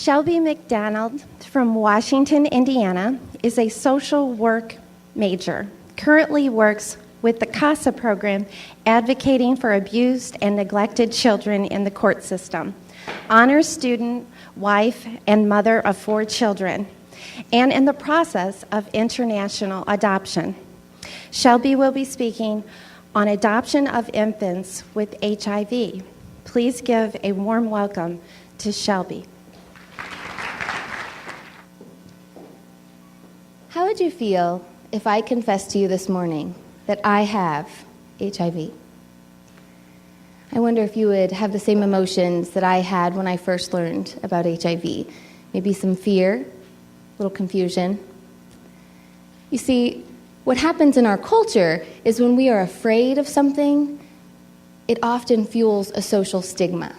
Shelby McDannald from Washington, Indiana, is a social work major, currently works with the CASA program advocating for abused and neglected children in the court system, honors student, wife, and mother of 4 children, and in the process of international adoption. Shelby will be speaking on adoption of infants with HIV. Please give a warm welcome to Shelby. How would you feel if I confessed to you this morning that I have HIV? I wonder if you would have the same emotions that I had when I first learned about HIV. Maybe some fear, a little confusion. You see, what happens in our culture is when we are afraid of something, it often fuels a social stigma.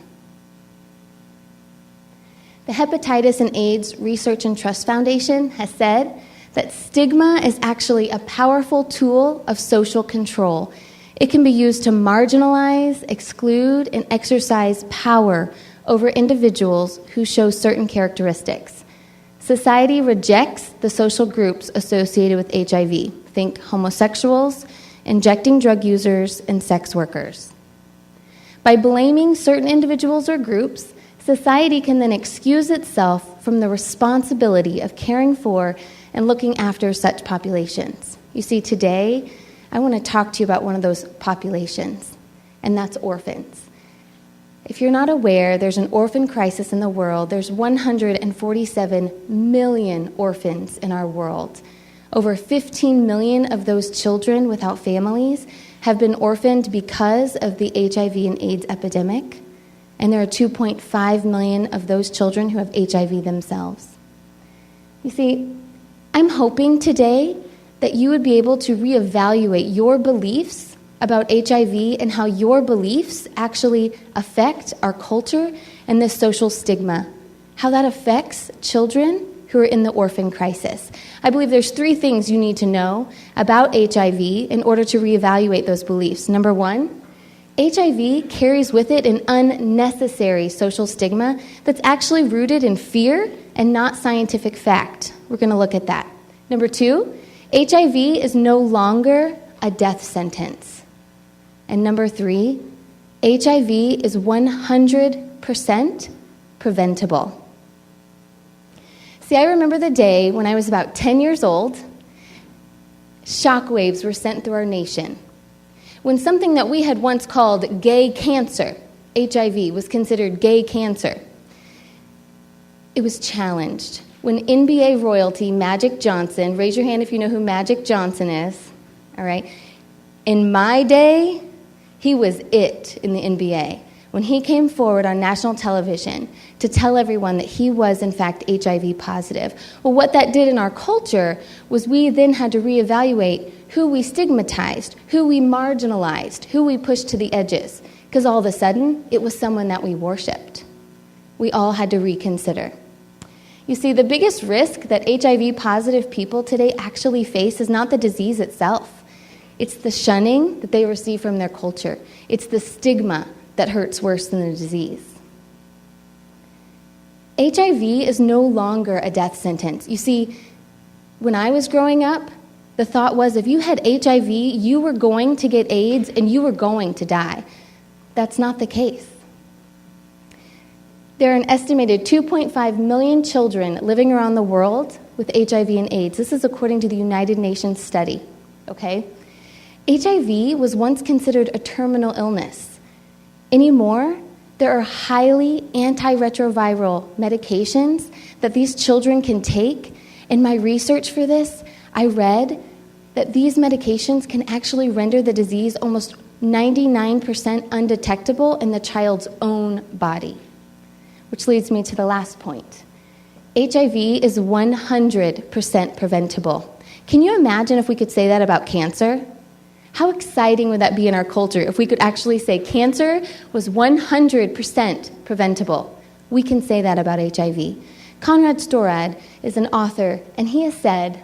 The Hepatitis and AIDS Research and Trust Foundation has said that stigma is actually a powerful tool of social control. It can be used to marginalize, exclude, and exercise power over individuals who show certain characteristics. Society rejects the social groups associated with HIV. Think homosexuals, injecting drug users, and sex workers. By blaming certain individuals or groups, society can then excuse itself from the responsibility of caring for and looking after such populations. You see, today, I want to talk to you about one of those populations, and that's orphans. If you're not aware, there's an orphan crisis in the world. There's 147 million orphans in our world. Over 15 million of those children without families have been orphaned because of the HIV and AIDS epidemic, and there are 2.5 million of those children who have HIV themselves. You see, I'm hoping today that you would be able to reevaluate your beliefs about HIV and how your beliefs actually affect our culture and this social stigma, how that affects children who are in the orphan crisis. I believe there's 3 things you need to know about HIV in order to reevaluate those beliefs. Number 1, HIV carries with it an unnecessary social stigma that's actually rooted in fear and not scientific fact. We're going to look at that. Number 2, HIV is no longer a death sentence. And number 3, HIV is 100% preventable. See, I remember the day when I was about 10 years old, shockwaves were sent through our nation. When something that we had once called gay cancer, HIV, was considered gay cancer, it was challenged. When NBA royalty, Magic Johnson, raise your hand if you know who Magic Johnson is, all right? In my day, he was it in the NBA. When he came forward on national television to tell everyone that he was, in fact, HIV positive. Well, what that did in our culture was we then had to reevaluate who we stigmatized, who we marginalized, who we pushed to the edges, because all of a sudden, it was someone that we worshiped. We all had to reconsider. You see, the biggest risk that HIV-positive people today actually face is not the disease itself. It's the shunning that they receive from their culture. It's the stigma that hurts worse than the disease. HIV is no longer a death sentence. You see, when I was growing up, the thought was if you had HIV, you were going to get AIDS and you were going to die. That's not the case. There are an estimated 2.5 million children living around the world with HIV and AIDS. This is according to the United Nations study, okay? HIV was once considered a terminal illness. Anymore, there are highly antiretroviral medications that these children can take. In my research for this, I read that these medications can actually render the disease almost 99% undetectable in the child's own body. Which leads me to the last point. HIV is 100% preventable. Can you imagine if we could say that about cancer? How exciting would that be in our culture if we could actually say cancer was 100% preventable? We can say that about HIV. Conrad Storad is an author, and he has said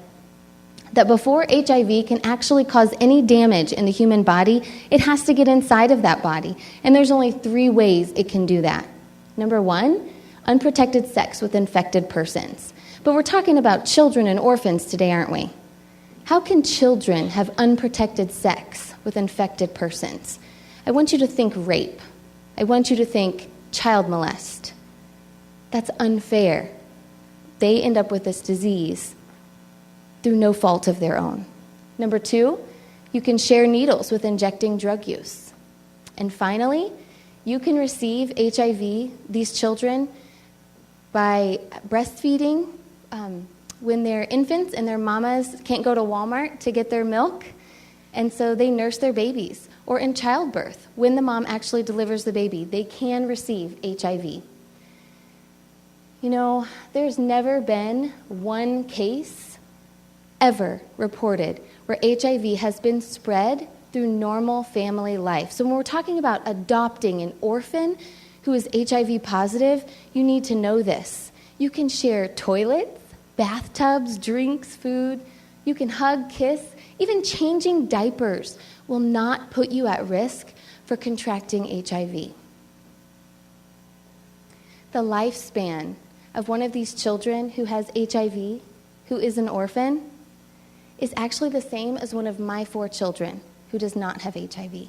that before HIV can actually cause any damage in the human body, it has to get inside of that body. And there's only 3 ways it can do that. Number 1, unprotected sex with infected persons. But we're talking about children and orphans today, aren't we? How can children have unprotected sex with infected persons? I want you to think rape. I want you to think child molest. That's unfair. They end up with this disease through no fault of their own. Number 2, you can share needles with injecting drug use. And finally, you can receive HIV, these children, by breastfeeding when they're infants and their mamas can't go to Walmart to get their milk, and so they nurse their babies. Or in childbirth, when the mom actually delivers the baby, they can receive HIV. You know, there's never been one case ever reported where HIV has been spread through normal family life. So when we're talking about adopting an orphan who is HIV positive, you need to know this. You can share toilets, bathtubs, drinks, food. You can hug, kiss. Even changing diapers will not put you at risk for contracting HIV. The lifespan of one of these children who has HIV, who is an orphan, is actually the same as one of my 4 children who does not have HIV.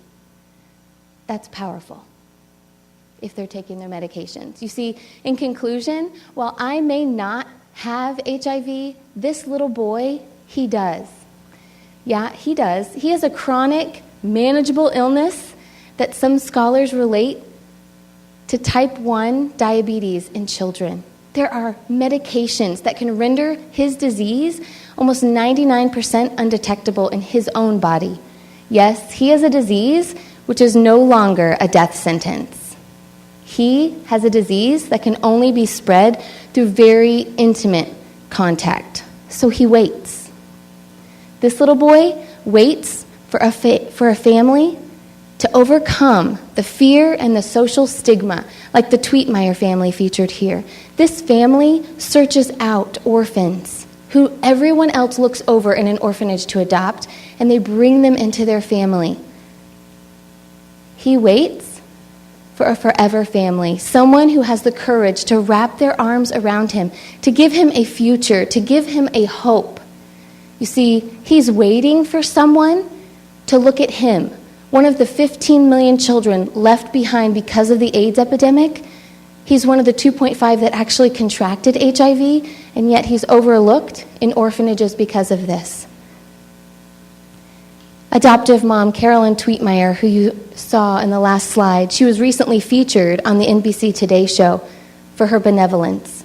That's powerful if they're taking their medications. You see, in conclusion, while I may not have HIV, this little boy, he does. Yeah, he does. He has a chronic, manageable illness that some scholars relate to type 1 diabetes in children. There are medications that can render his disease almost 99% undetectable in his own body. Yes, he has a disease which is no longer a death sentence. He has a disease that can only be spread through very intimate contact. So he waits. This little boy waits for a family to overcome the fear and the social stigma, like the Tweetmeyer family featured here. This family searches out orphans who everyone else looks over in an orphanage to adopt, and they bring them into their family. He waits for a forever family, someone who has the courage to wrap their arms around him, to give him a future, to give him a hope. You see, he's waiting for someone to look at him, one of the 15 million children left behind because of the AIDS epidemic. He's one of the 2.5 that actually contracted HIV, and yet he's overlooked in orphanages because of this. Adoptive mom Carolyn Tweetmeyer, who you saw in the last slide, she was recently featured on the NBC Today show for her benevolence.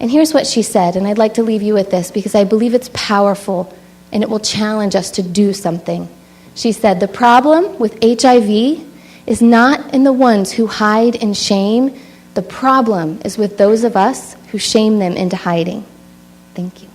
And here's what she said, and I'd like to leave you with this because I believe it's powerful and it will challenge us to do something. She said, "The problem with HIV is not in the ones who hide in shame. The problem is with those of us who shame them into hiding." Thank you.